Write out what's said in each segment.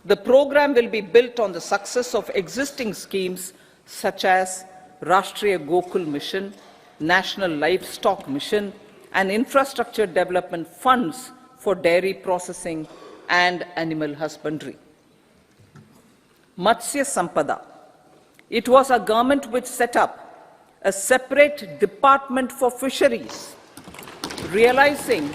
The program will be built on the success of existing schemes such as Rashtriya Gokul Mission, National Livestock Mission, and infrastructure development funds for dairy processing and animal husbandry. Matsya Sampada. It was our government which set up a separate department for fisheries, realizing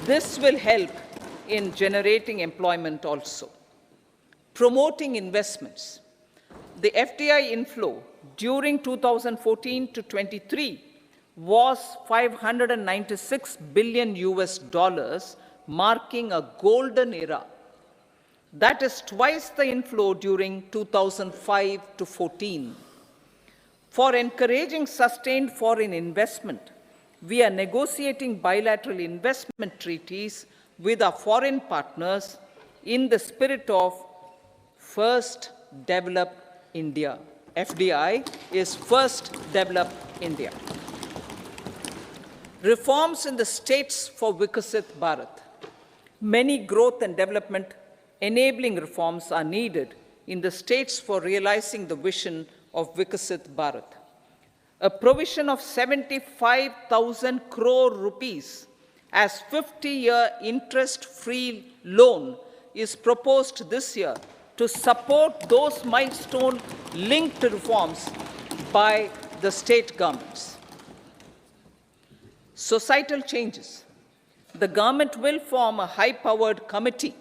This will help in generating employment also. Promoting investments. The FDI inflow during 2014 to 23 was 596 billion US dollars, marking a golden era. That is twice the inflow during 2005 to 14. For encouraging sustained foreign investment, we are negotiating bilateral investment treaties with our foreign partners in the spirit of First Develop India. FDI is First Develop India. Reforms in the states for Vikasit Bharat. Many growth and development enabling reforms are needed in the states for realizing the vision of Vikasit Bharat. A provision of 75,000 crore rupees as 50-year interest-free loan is proposed this year to support those milestone-linked reforms by the state governments. Societal changes. The government will form a high-powered committee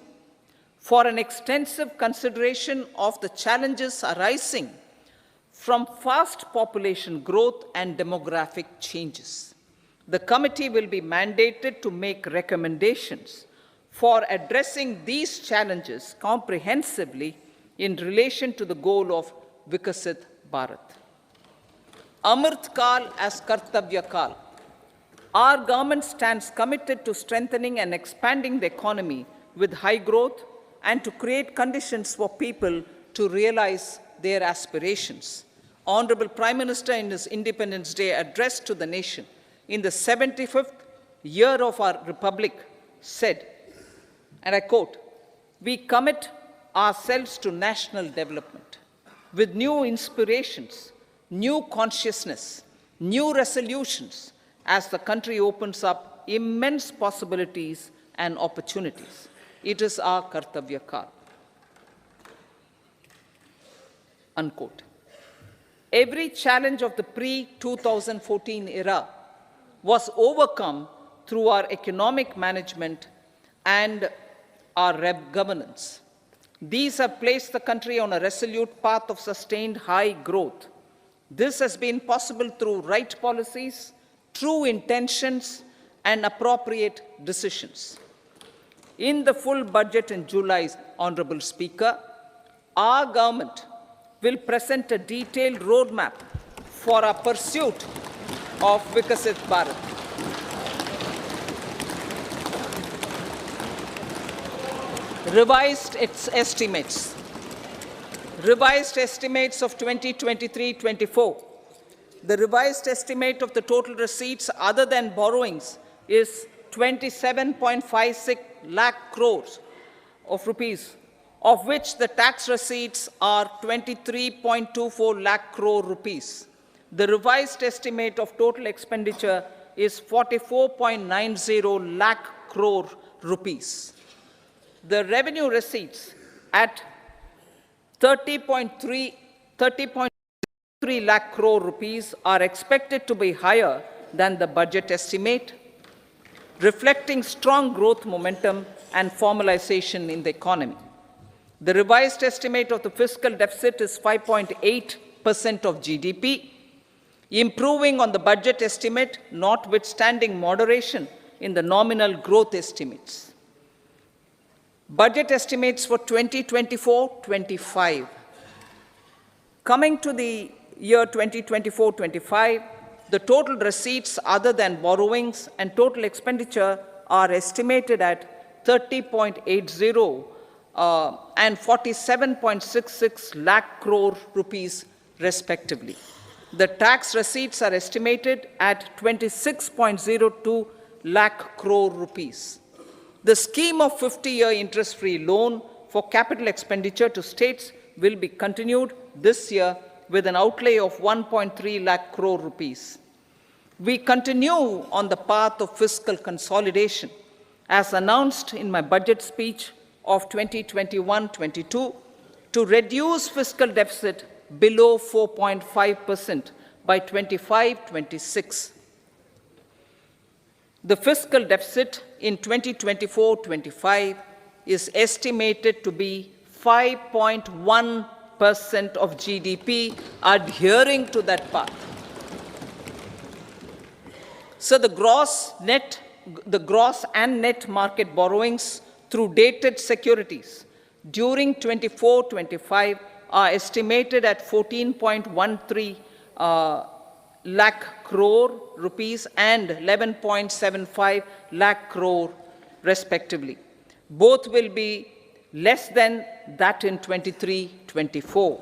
for an extensive consideration of the challenges arising from fast population growth and demographic changes. The committee will be mandated to make recommendations for addressing these challenges comprehensively in relation to the goal of Vikasit Bharat. Amrit Kal as Kartavya Kal. Our government stands committed to strengthening and expanding the economy with high growth and to create conditions for people to realize their aspirations. Honorable Prime Minister, in his Independence Day address to the nation in the 75th year of our Republic, said, and I quote, "We commit ourselves to national development with new inspirations, new consciousness, new resolutions as the country opens up immense possibilities and opportunities. It is our Kartavya Kal." Unquote. Every challenge of the pre-2014 era was overcome through our economic management and our governance. These have placed the country on a resolute path of sustained high growth. This has been possible through right policies, true intentions, and appropriate decisions. In the full budget in July, Honorable Speaker, our government will present a detailed roadmap for our pursuit of Vikasit Bharat. Revised estimates. Revised estimates of 2023-24. The revised estimate of the total receipts other than borrowings is 27.56 lakh crores of rupees, of which the tax receipts are 23.24 lakh crore rupees. The revised estimate of total expenditure is 44.90 lakh crore rupees. The revenue receipts at 30.3 lakh crore rupees are expected to be higher than the budget estimate, reflecting strong growth momentum and formalization in the economy. The revised estimate of the fiscal deficit is 5.8% of GDP, improving on the budget estimate, notwithstanding moderation in the nominal growth estimates. Budget estimates for 2024-25. Coming to the year 2024-25, the total receipts other than borrowings and total expenditure are estimated at 30.80 and 47.66 lakh crore rupees respectively. The tax receipts are estimated at 26.02 lakh crore rupees. The scheme of 50-year interest-free loan for capital expenditure to states will be continued this year with an outlay of 1.3 lakh crore rupees. We continue on the path of fiscal consolidation, as announced in my budget speech of 2021-22, to reduce fiscal deficit below 4.5% by 25-26. The fiscal deficit in 2024-25 is estimated to be 5.1% of GDP, adhering to that path. So the gross and net market borrowings through dated securities during 24-25 are estimated at 14.13 lakh crore rupees and 11.75 lakh crore respectively. Both will be less than that in 23-24.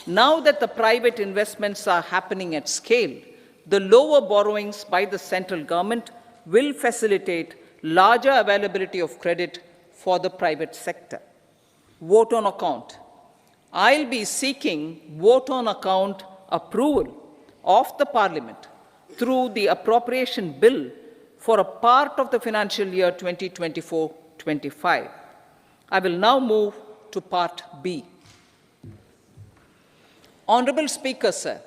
Now that the private investments are happening at scale, the lower borrowings by the central government will facilitate larger availability of credit for the private sector. Vote on account. I'll be seeking vote on account approval of the Parliament through the appropriation bill for a part of the financial year 2024-25. I will now move to Part B. Honorable Speaker, sir,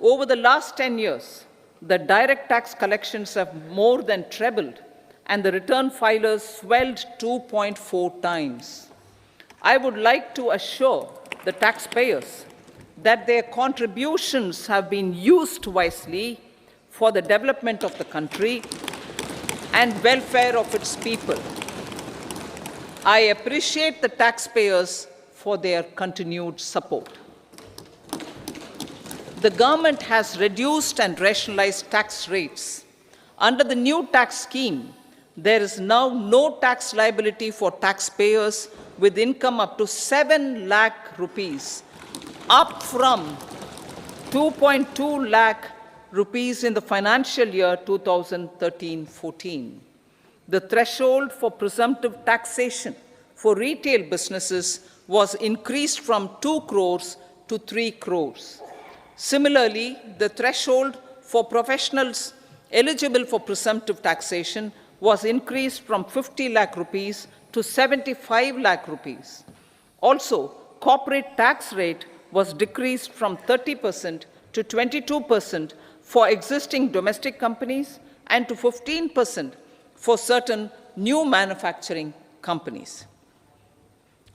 over the last 10 years, the direct tax collections have more than trebled and the return filers swelled 2.4 times. I would like to assure the taxpayers that their contributions have been used wisely for the development of the country and welfare of its people. I appreciate the taxpayers for their continued support. The government has reduced and rationalized tax rates. Under the new tax scheme, there is now no tax liability for taxpayers with income up to 7 lakh rupees, up from 2.2 lakh rupees in the financial year 2013-14. The threshold for presumptive taxation for retail businesses was increased from 2 crores to 3 crores. Similarly, the threshold for professionals eligible for presumptive taxation was increased from 50 lakh rupees to 75 lakh rupees. Also, corporate tax rate was decreased from 30% to 22% for existing domestic companies and to 15% for certain new manufacturing companies.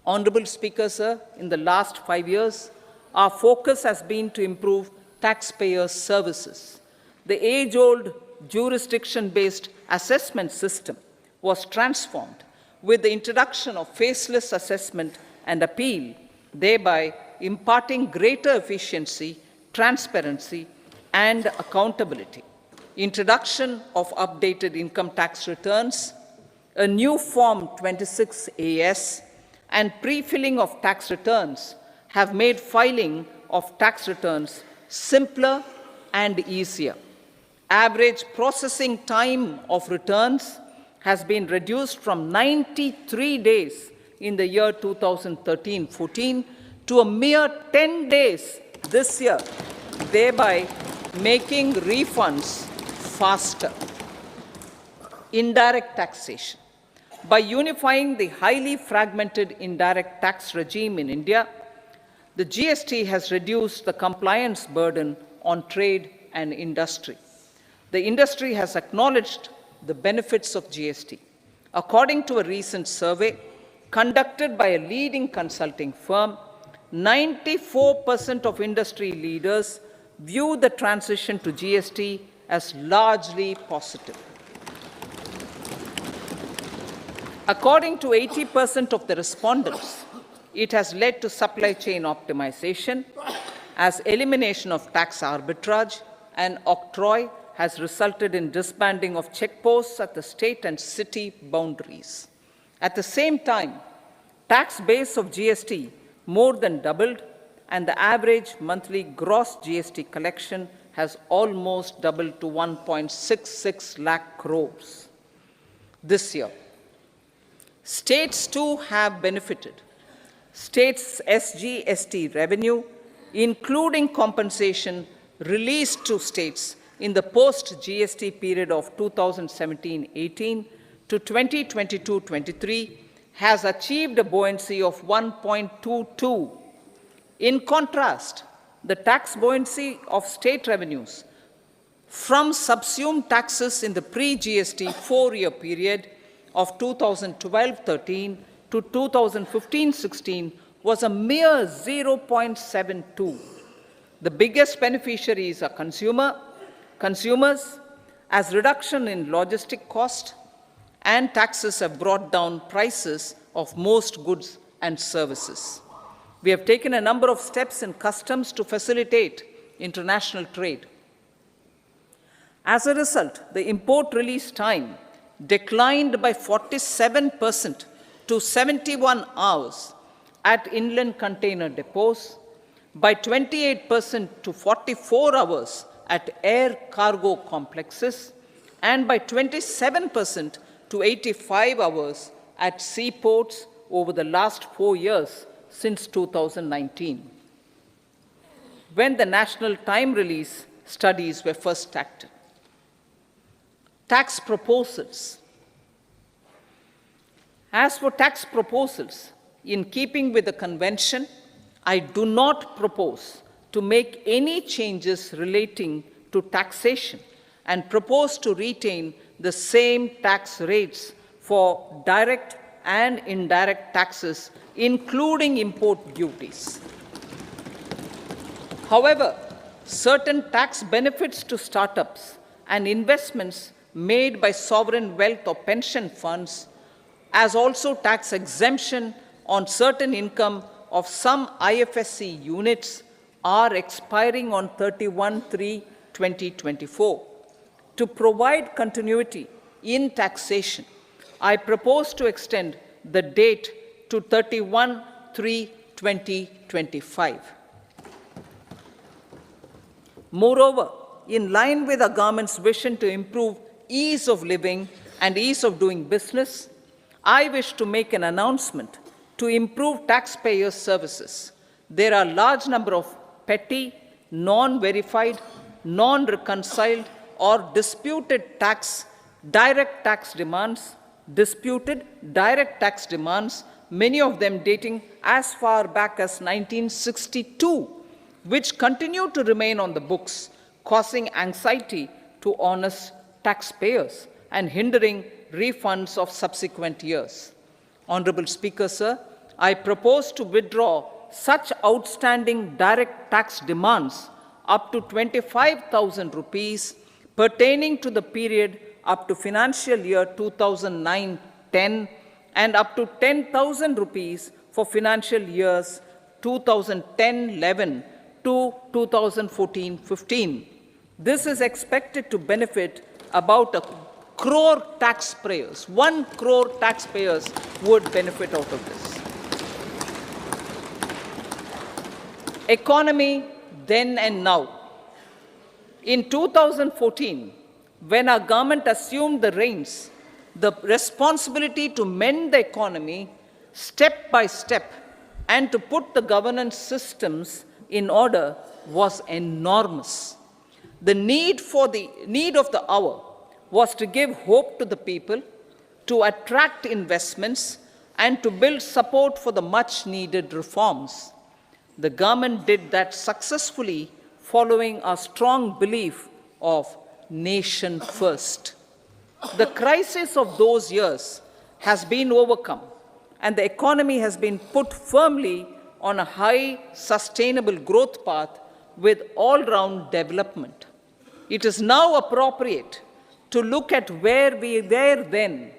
Honorable Speaker, sir, in the last 5 years, our focus has been to improve taxpayer services. The age-old jurisdiction-based assessment system was transformed with the introduction of faceless assessment and appeal, thereby imparting greater efficiency, transparency, and accountability. Introduction of updated income tax returns, a new Form 26AS, and pre-filling of tax returns have made filing of tax returns simpler and easier. Average processing time of returns has been reduced from 93 days in the year 2013-14 to a mere 10 days this year, thereby making refunds faster. Indirect taxation. By unifying the highly fragmented indirect tax regime in India, the GST has reduced the compliance burden on trade and industry. The industry has acknowledged the benefits of GST. According to a recent survey conducted by a leading consulting firm, 94% of industry leaders view the transition to GST as largely positive. According to 80% of the respondents, it has led to supply chain optimization, as elimination of tax arbitrage and octroi has resulted in disbanding of checkposts at the state and city boundaries. At the same time, tax base of GST more than doubled, and the average monthly gross GST collection has almost doubled to 1.66 lakh crores this year. States too have benefited. States' SGST revenue, including compensation released to states in the post-GST period of 2017-18 to 2022-23, has achieved a buoyancy of 1.22. In contrast, the tax buoyancy of state revenues from subsumed taxes in the pre-GST 4-year period of 2012-13 to 2015-16 was a mere 0.72. The biggest beneficiaries are consumers, as reduction in logistic cost and taxes have brought down prices of most goods and services. We have taken a number of steps in customs to facilitate international trade. As a result, the import release time declined by 47% to 71 hours at inland container depots, by 28% to 44 hours at air cargo complexes, and by 27% to 85 hours at seaports over the last 4 years since 2019, when the national time release studies were first started. Tax proposals. As for tax proposals, in keeping with the convention, I do not propose to make any changes relating to taxation and propose to retain the same tax rates for direct and indirect taxes, including import duties. However, certain tax benefits to startups and investments made by sovereign wealth or pension funds, as also tax exemption on certain income of some IFSC units, are expiring on 31/3/2024. To provide continuity in taxation, I propose to extend the date to 31/3/2025. Moreover, in line with our government's vision to improve ease of living and ease of doing business, I wish to make an announcement to improve taxpayers' services. There are a large number of petty, non-verified, non-reconciled, or disputed direct tax demands, many of them dating as far back as 1962, which continue to remain on the books, causing anxiety to honest taxpayers and hindering refunds of subsequent years. Honorable Speaker, sir, I propose to withdraw such outstanding direct tax demands up to 25,000 rupees pertaining to the period up to financial year 2009-10 and up to 10,000 rupees for financial years 2010-11 to 2014-15. This is expected to benefit about 1 crore taxpayers. 1 crore taxpayers would benefit out of this. Economy then and now. In 2014, when our government assumed the reins, the responsibility to mend the economy step by step and to put the governance systems in order was enormous. The need of the hour was to give hope to the people, to attract investments, and to build support for the much-needed reforms. The government did that successfully, following a strong belief of nation first. The crisis of those years has been overcome, and the economy has been put firmly on a high, sustainable growth path with all-round development. It is now appropriate to look at where we were then.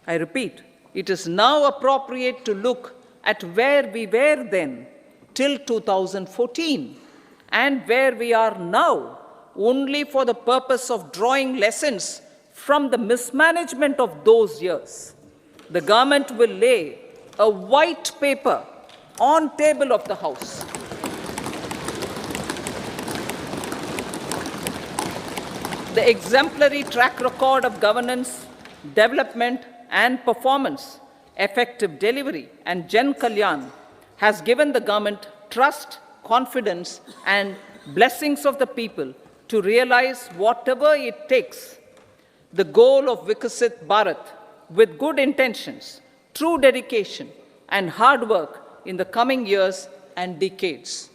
I repeat, it is now appropriate to look at where we were then till 2014 and where we are now, only for the purpose of drawing lessons from the mismanagement of those years. The government will lay a white paper on table of the House. The exemplary track record of governance, development, and performance, effective delivery, and Jan Kalyan has given the government trust, confidence, and blessings of the people to realize whatever it takes, the goal of Vikasit Bharat, with good intentions, true dedication, and hard work in the coming years and decades.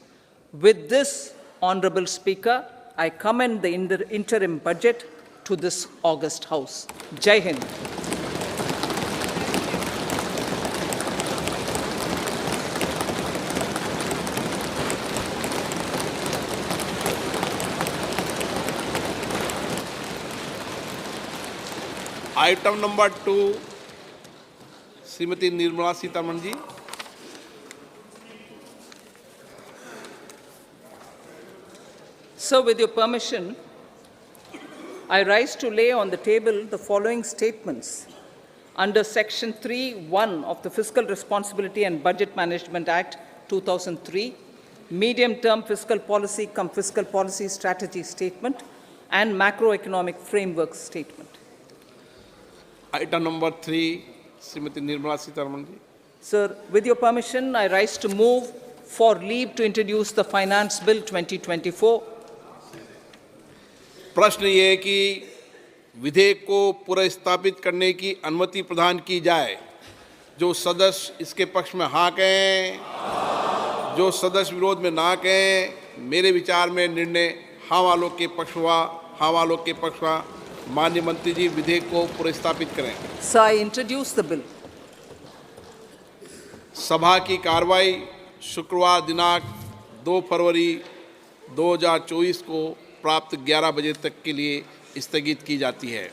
With this, Honorable Speaker, I commend the interim budget to this august House. Jai Hind. Item number 2 Shrimati Nirmala Sitharaman ji. So, with your permission, I rise to lay on the table the following statements under Section 3(1) of the Fiscal Responsibility and Budget Management Act 2003, Medium-Term Fiscal Policy cum Fiscal Policy Strategy Statement and Macroeconomic Framework Statement. Item number 3 Shrimati Nirmala Sitharaman ji. Sir, with your permission, I rise to move for leave to introduce the Finance Bill 2024. प्रश्न ये है कि विधेयक को पुनर्स्थापित करने की अनुमति प्रदान की जाए। जो सदस्य इसके पक्ष में हाँ कहें, जो सदस्य विरोध में ना कहें। मेरे विचार में निर्णय हाँ वालों के पक्ष हुआ, हाँ वालों के पक्ष हुआ। माननीय मंत्री जी विधेयक को पुनर्स्थापित करें। Sir, I introduce the bill. सभा की कार्रवाई शुक्रवार दिनांक 2 फरवरी 2024 को प्राप्त 11 बजे तक के लिए स्थगित की जाती है।